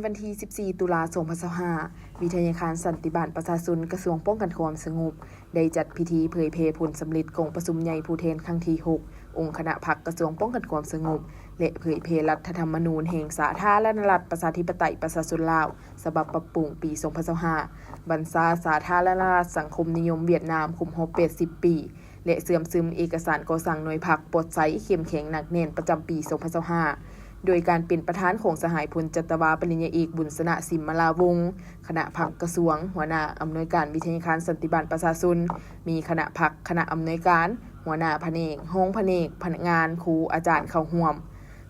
วันที่ 14 ตุลาคม 2025 วิทยาคารสันติบาลประชาชนกระทรวงป้องกันความสงบได้จัดพิธีเผยแพร่ผลสำเร็จของประชุมใหญ่ผู้แทนครั้งที่ 6 องค์คณะพรรคกระทรวงป้องกันความสงบและเผยแพร่รัฐธรรมนูญแห่งสาธารณรัฐประชาธิปไตยประชาชนลาวฉบับปรับปรุงปี 2025 บรรษาสาธารณรัฐสังคมนิยมเวียดนามครบรอบ80 ปีและเสื่อมซึมเอกสารก่อสร้างหน่วยพรรคปลดใสเข้มแข็งหนักแน่นประจำปี 2025โดยการเป็นประธานของสหายพลจัตวาปริญญาเอกบุญสนะสิมมาลาวงศ์คณะพรรคกระทรวงหัวหน้าอำนวยการวิทยาคารสันติบาลประชาชนมีคณะพรรคคณะอำนวยการหัวหน้าแผนกห้องแผนกพนักงานครูอาจารย์เข้าร่วม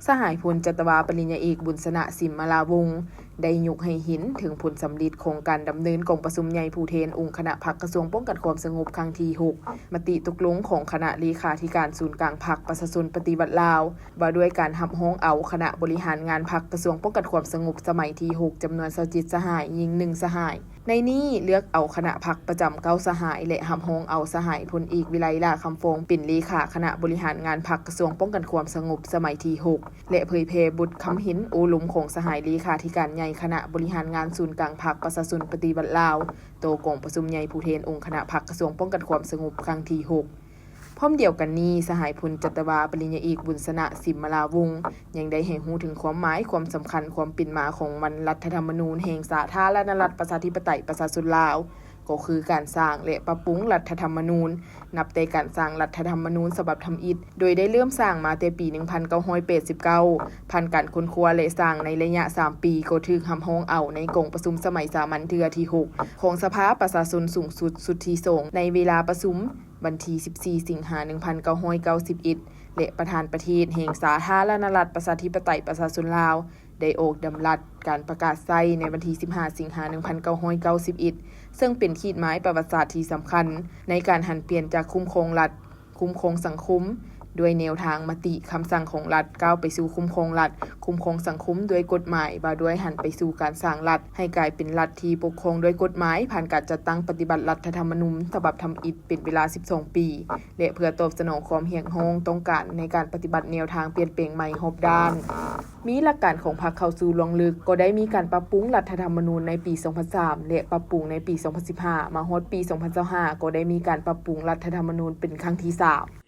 สหายพลจัตวาปริญญาเอกบุญสนะสิมมาลาวงศ์ได้ยกให้เห็นถึงผลสำเร็จของการดำเนินกองประชุมใหญ่ผู้แทนองค์คณะพรรคกระทรวงป้องกันความสงบครั้งที่ 6 มติตกลงของคณะเลขาธิการศูนย์กลางพรรคประชาชนปฏิวัติลาวว่าด้วยการรับร้องเอาคณะบริหารงานพรรคกระทรวงป้องกันความสงบสมัยที่ 6 จำนวน27สหายยิง1สหายในนี้เลือกเอาคณะพรรคประจำ9สหายและรับร้องเอาสหายพลเอกวิไลลาคำฟองเป็นเลขาคณะบริหารงานพรรคกระทรวงป้องกันความสงบสมัยที่ 6 และเผยแพร่บทคำเห็นโอลุมของสหายเลขาธิการใหญ่คณะบริหารงานศูนย์กลางพรรคประชาชนปฏิวัติลาวโตกองประชุมใหญ่ผู้แทนองค์คณะพรรคกระทรวงป้องกันความสงบครั้งที่ 6 พร้อมเดียวกันนี้สหายพลจัตวาปริญญาเอกบุญสนะสิมมาลาวงศ์ยังได้ให้รู้ถึงความหมายความสำคัญความเป็นมาของวันรัฐธรรมนูญแห่งสาธารณรัฐประชาธิปไตยประชาชนลาวก็คือการสร้างและปรับปรุงรัฐธรรมนูญนับแต่การสร้างรัฐธรรมนูญฉบับทำอิฐโดยได้เริ่มสร้างมาแต่ปี 1989 ผ่านการค้นคว้าและสร้างในระยะ 3 ปีก็ถูกรับร้องเอาในกองประชุมสมัยสามัญเทื่อที่ 6 ของสภาประชาชนสูงสุดสุดที่2ในเวลาประชุมวันที่ 14 สิงหาคม 1991 และประธานประเทศแห่งสาธารณรัฐประชาธิปไตยประชาชนลาวได้ออกดำรัสการประกาศใช้ในวันที่ 15 สิงหาคม 1991 ซึ่งเป็นขีดหมายประวัติศาสตร์ที่สำคัญในการหันเปลี่ยนจากคุ้มครองรัฐคุ้มครองสังคมด้วยแนวทางมติคำสั่งของรัฐก้าวไปสู่คุ้มครองรัฐคุ้มครองสังคมด้วยกฎหมายว่าด้วยหันไปสู่การสร้างรัฐให้กลายเป็นรัฐที่ปกครองด้วยกฎหมายผ่านการจัดตั้งปฏิบัติรัฐธรรมนูญฉบับทำอิฐเป็นเวลา 12 ปีและเพื่อตอบสนองความเรียกร้องต้องการในการปฏิบัติแนวทางเปลี่ยนแปลงใหม่รอบด้านมีหลักการของพรรคเข้าสู่ลงลึกก็ได้มีการปรับปรุงรัฐธรรมนูญในปี 2003 และปรับปรุงในปี 2015 มาฮอดปี 2025 ก็ได้มีการปรับปรุงรัฐธรรมนูญเป็นครั้งที่ 3